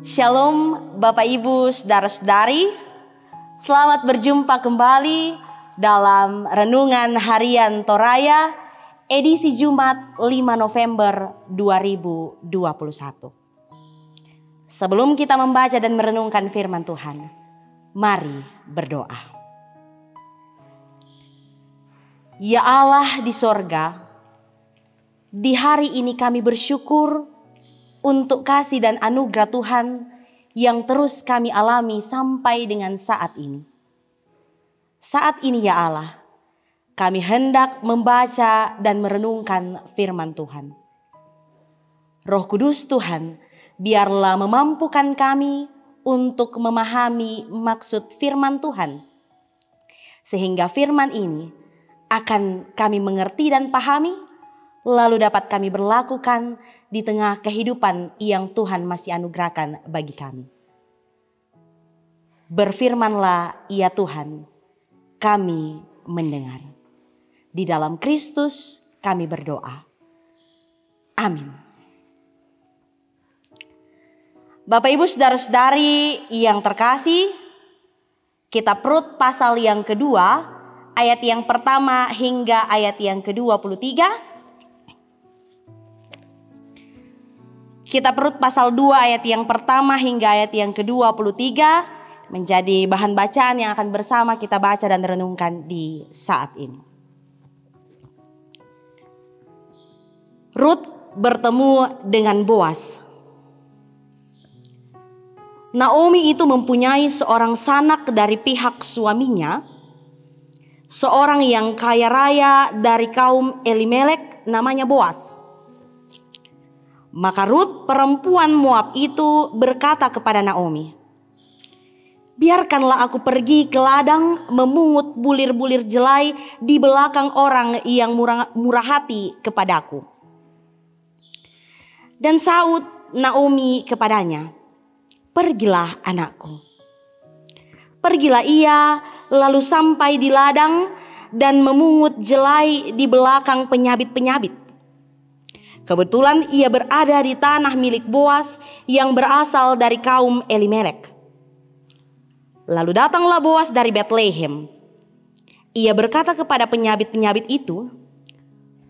Shalom Bapak Ibu Saudara-saudari, selamat berjumpa kembali dalam Renungan Harian Toraya edisi Jumat 5 November 2021. Sebelum kita membaca dan merenungkan firman Tuhan, mari berdoa. Ya Allah di sorga, di hari ini kami bersyukur untuk kasih dan anugerah Tuhan yang terus kami alami sampai dengan saat ini. Saat ini ya Allah, kami hendak membaca dan merenungkan firman Tuhan. Roh Kudus Tuhan, biarlah memampukan kami untuk memahami maksud firman Tuhan. Sehingga firman ini akan kami mengerti dan pahami, lalu dapat kami berlakukan di tengah kehidupan yang Tuhan masih anugerahkan bagi kami. Berfirmanlah ya Tuhan, kami mendengar. Di dalam Kristus kami berdoa. Amin. Bapak Ibu Saudara-saudari yang terkasih, Kitab Rut pasal yang kedua, ayat yang pertama hingga ayat yang ke-23. Kitab Rut pasal 2 ayat yang pertama hingga ayat yang ke-23 menjadi bahan bacaan yang akan bersama kita baca dan renungkan di saat ini. Rut bertemu dengan Boas. Naomi itu mempunyai seorang sanak dari pihak suaminya, seorang yang kaya raya dari kaum Elimelek namanya Boas. Maka Rut perempuan Moab itu berkata kepada Naomi, "Biarkanlah aku pergi ke ladang memungut bulir-bulir jelai di belakang orang yang murah hati kepadaku." Dan saud Naomi kepadanya, "Pergilah anakku." Pergilah ia lalu sampai di ladang dan memungut jelai di belakang penyabit-penyabit. Kebetulan ia berada di tanah milik Boas yang berasal dari kaum Elimelek. Lalu datanglah Boas dari Betlehem. Ia berkata kepada penyabit-penyabit itu,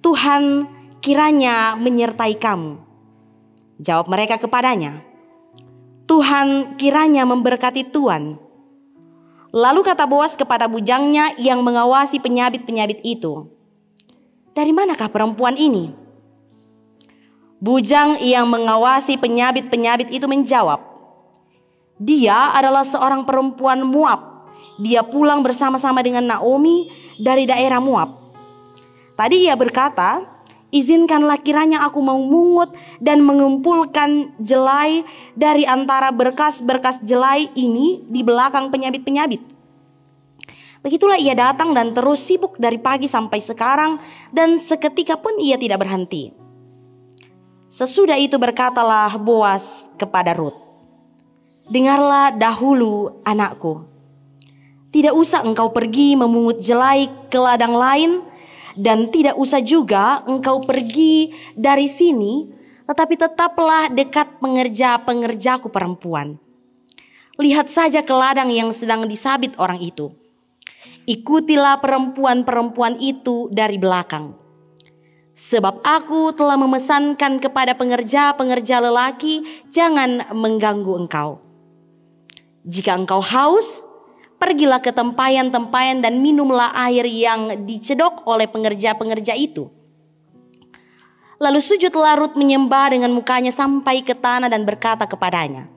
"Tuhan kiranya menyertai kamu." Jawab mereka kepadanya, "Tuhan kiranya memberkati Tuan." Lalu kata Boas kepada bujangnya yang mengawasi penyabit-penyabit itu, "Dari manakah perempuan ini?" Bujang yang mengawasi penyabit-penyabit itu menjawab, "Dia adalah seorang perempuan Moab. Dia pulang bersama-sama dengan Naomi dari daerah Moab. Tadi ia berkata, 'Izinkanlah kiranya aku memungut dan mengumpulkan jelai dari antara berkas-berkas jelai ini di belakang penyabit-penyabit.' Begitulah ia datang dan terus sibuk dari pagi sampai sekarang, dan seketika pun ia tidak berhenti." Sesudah itu berkatalah Boas kepada Rut, "Dengarlah dahulu anakku, tidak usah engkau pergi memungut jelai ke ladang lain, dan tidak usah juga engkau pergi dari sini, tetapi tetaplah dekat pengerja-pengerjaku perempuan. Lihat saja ke ladang yang sedang disabit orang itu. Ikutilah perempuan-perempuan itu dari belakang. Sebab aku telah memesankan kepada pengerja-pengerja lelaki, jangan mengganggu engkau. Jika engkau haus, pergilah ke tempayan-tempayan dan minumlah air yang dicedok oleh pengerja-pengerja itu." Lalu sujudlah Rut menyembah dengan mukanya sampai ke tanah dan berkata kepadanya,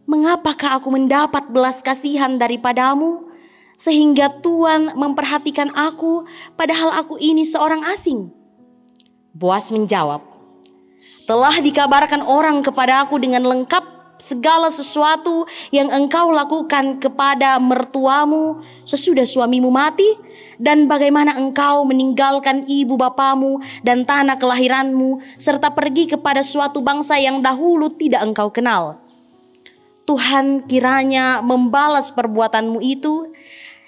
"Mengapakah aku mendapat belas kasihan daripadamu, sehingga Tuan memperhatikan aku, padahal aku ini seorang asing?" Boas menjawab, "Telah dikabarkan orang kepadaku dengan lengkap segala sesuatu yang engkau lakukan kepada mertuamu sesudah suamimu mati, dan bagaimana engkau meninggalkan ibu bapamu dan tanah kelahiranmu, serta pergi kepada suatu bangsa yang dahulu tidak engkau kenal. Tuhan kiranya membalas perbuatanmu itu,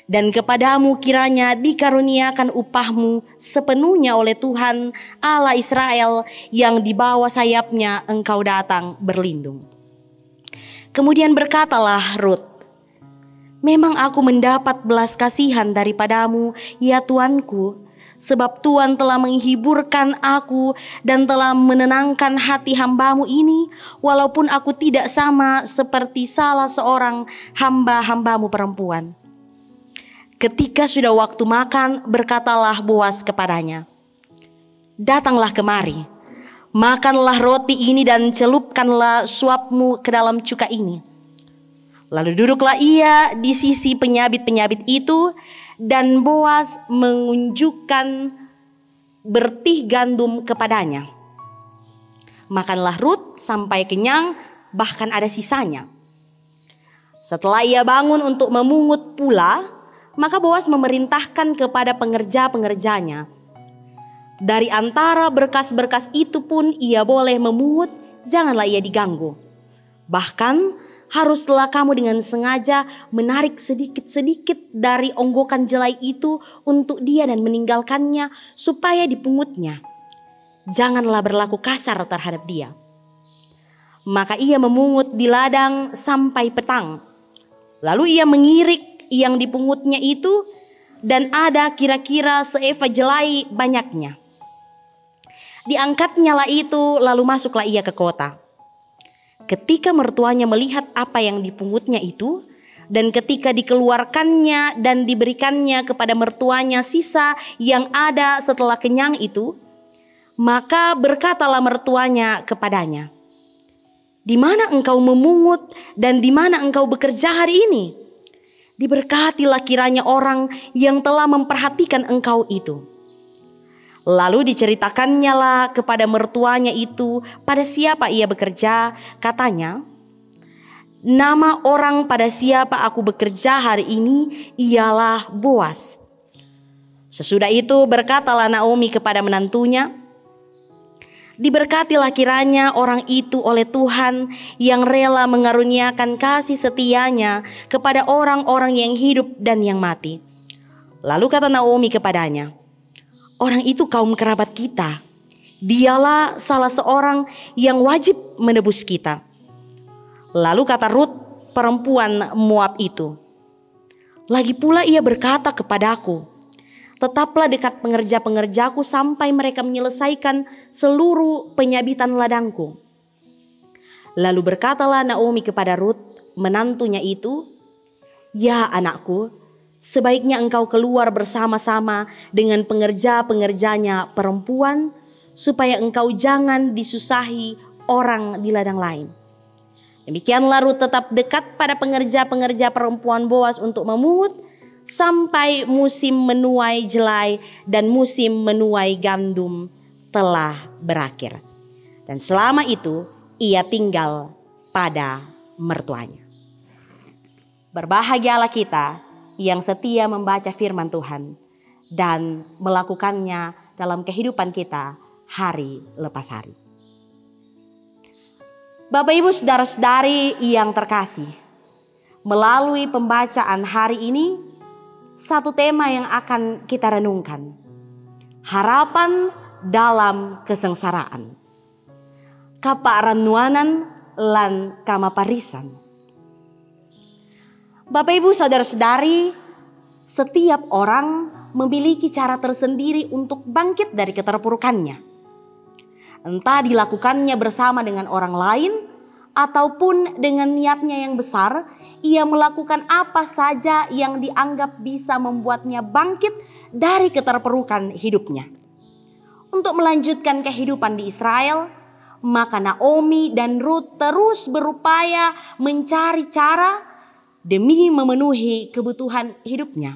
dan kepadamu kiranya dikaruniakan upahmu sepenuhnya oleh Tuhan Allah Israel yang di bawah sayapnya engkau datang berlindung." Kemudian berkatalah Rut, "Memang aku mendapat belas kasihan daripadamu, ya Tuanku, sebab Tuhan telah menghiburkan aku dan telah menenangkan hati hambamu ini, walaupun aku tidak sama seperti salah seorang hamba-hambamu perempuan." Ketika sudah waktu makan, berkatalah Boas kepadanya, "Datanglah kemari, makanlah roti ini dan celupkanlah suapmu ke dalam cuka ini." Lalu duduklah ia di sisi penyabit-penyabit itu, dan Boas menunjukkan bertih gandum kepadanya. Makanlah Rut sampai kenyang, bahkan ada sisanya. Setelah ia bangun untuk memungut pula, maka Boas memerintahkan kepada pengerja-pengerjanya, "Dari antara berkas-berkas itu pun ia boleh memungut, janganlah ia diganggu. Bahkan haruslah kamu dengan sengaja menarik sedikit-sedikit dari onggokan jelai itu untuk dia dan meninggalkannya supaya dipungutnya. Janganlah berlaku kasar terhadap dia." Maka ia memungut di ladang sampai petang. Lalu ia mengirik yang dipungutnya itu, dan ada kira-kira seeva jelai banyaknya. Diangkatnya lah itu, lalu masuklah ia ke kota. Ketika mertuanya melihat apa yang dipungutnya itu, dan ketika dikeluarkannya dan diberikannya kepada mertuanya sisa yang ada setelah kenyang itu, maka berkatalah mertuanya kepadanya, "Di mana engkau memungut dan di mana engkau bekerja hari ini? Diberkatilah kiranya orang yang telah memperhatikan engkau itu." Lalu diceritakannya lah kepada mertuanya itu pada siapa ia bekerja. Katanya, "Nama orang pada siapa aku bekerja hari ini ialah Boas." Sesudah itu berkatalah Naomi kepada menantunya, "Diberkatilah kiranya orang itu oleh Tuhan yang rela mengaruniakan kasih setianya kepada orang-orang yang hidup dan yang mati." Lalu kata Naomi kepadanya, "Orang itu kaum kerabat kita. Dialah salah seorang yang wajib menebus kita." Lalu kata Rut, perempuan Moab itu, "Lagi pula ia berkata kepadaku, tetaplah dekat pengerja-pengerjaku sampai mereka menyelesaikan seluruh penyabitan ladangku." Lalu berkatalah Naomi kepada Rut, menantunya itu, "Ya anakku, sebaiknya engkau keluar bersama-sama dengan pengerja-pengerjanya perempuan, supaya engkau jangan disusahi orang di ladang lain." Demikianlah Rut tetap dekat pada pengerja-pengerja perempuan Boas untuk memungut sampai musim menuai jelai dan musim menuai gandum telah berakhir. Dan selama itu ia tinggal pada mertuanya. Berbahagialah kita yang setia membaca firman Tuhan dan melakukannya dalam kehidupan kita hari lepas hari. Bapak Ibu saudara-saudari yang terkasih, melalui pembacaan hari ini, satu tema yang akan kita renungkan, harapan dalam kesengsaraan. Kaparanuanan lan kamaparisan. Bapak Ibu saudara-saudari, setiap orang memiliki cara tersendiri untuk bangkit dari keterpurukannya. Entah dilakukannya bersama dengan orang lain ataupun dengan niatnya yang besar, ia melakukan apa saja yang dianggap bisa membuatnya bangkit dari keterpurukan hidupnya. Untuk melanjutkan kehidupan di Israel, maka Naomi dan Rut terus berupaya mencari cara demi memenuhi kebutuhan hidupnya.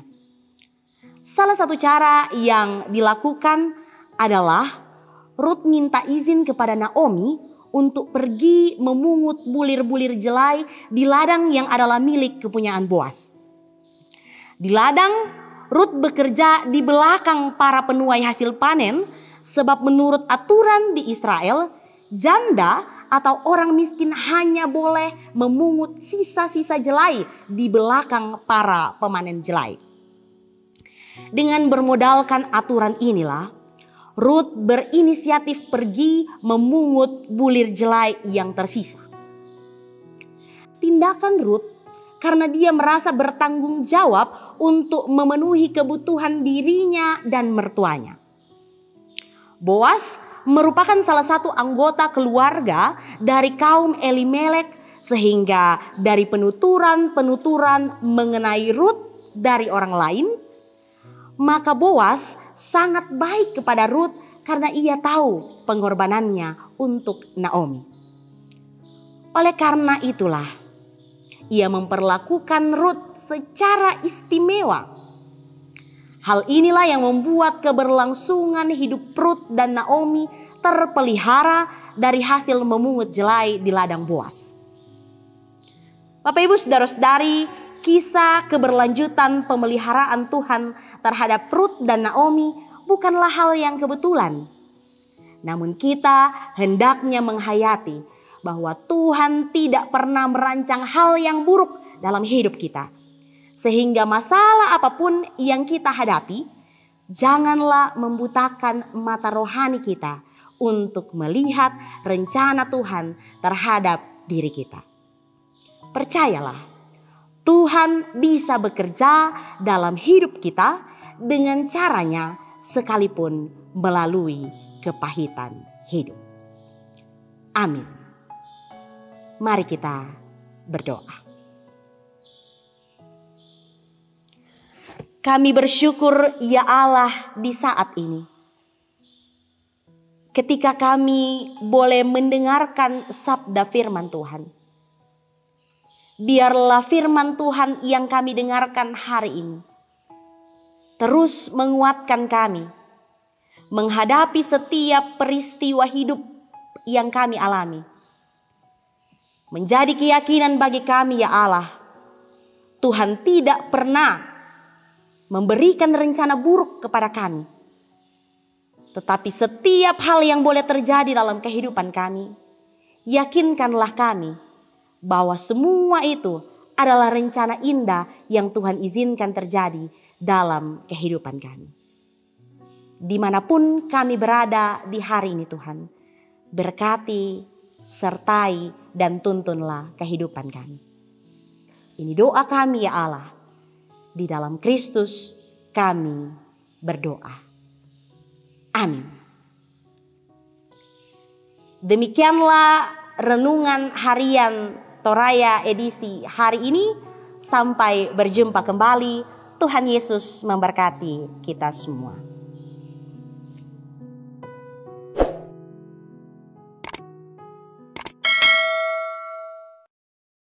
Salah satu cara yang dilakukan adalah Rut minta izin kepada Naomi untuk pergi memungut bulir-bulir jelai di ladang yang adalah milik kepunyaan Boas. Di ladang, Rut bekerja di belakang para penuai hasil panen, sebab menurut aturan di Israel, janda atau orang miskin hanya boleh memungut sisa-sisa jelai di belakang para pemanen jelai. Dengan bermodalkan aturan inilah, Rut berinisiatif pergi memungut bulir jelai yang tersisa. tindakan Rut karena dia merasa bertanggung jawab untuk memenuhi kebutuhan dirinya dan mertuanya. Boas merupakan salah satu anggota keluarga dari kaum Elimelek, sehingga dari penuturan mengenai Rut dari orang lain, maka Boas sangat baik kepada Rut karena ia tahu pengorbanannya untuk Naomi. Oleh karena itulah ia memperlakukan Rut secara istimewa. Hal inilah yang membuat keberlangsungan hidup Rut dan Naomi terpelihara dari hasil memungut jelai di ladang Boas. Bapak Ibu saudara-saudari, kisah keberlanjutan pemeliharaan Tuhan terhadap Rut dan Naomi bukanlah hal yang kebetulan. Namun kita hendaknya menghayati bahwa Tuhan tidak pernah merancang hal yang buruk dalam hidup kita. Sehingga masalah apapun yang kita hadapi, janganlah membutakan mata rohani kita untuk melihat rencana Tuhan terhadap diri kita. Percayalah, Tuhan bisa bekerja dalam hidup kita dengan caranya sekalipun melalui kepahitan hidup. Amin. Mari kita berdoa. Kami bersyukur ya Allah di saat ini, ketika kami boleh mendengarkan sabda firman Tuhan. Biarlah firman Tuhan yang kami dengarkan hari ini terus menguatkan kami menghadapi setiap peristiwa hidup yang kami alami. Menjadi keyakinan bagi kami ya Allah, Tuhan tidak pernah memberikan rencana buruk kepada kami. Tetapi setiap hal yang boleh terjadi dalam kehidupan kami, yakinkanlah kami bahwa semua itu adalah rencana indah yang Tuhan izinkan terjadi dalam kehidupan kami. Dimanapun kami berada di hari ini Tuhan, berkati, sertai, dan tuntunlah kehidupan kami. Ini doa kami ya Allah. Di dalam Kristus kami berdoa. Amin. Demikianlah renungan harian Toraya edisi hari ini. Sampai berjumpa kembali. Tuhan Yesus memberkati kita semua.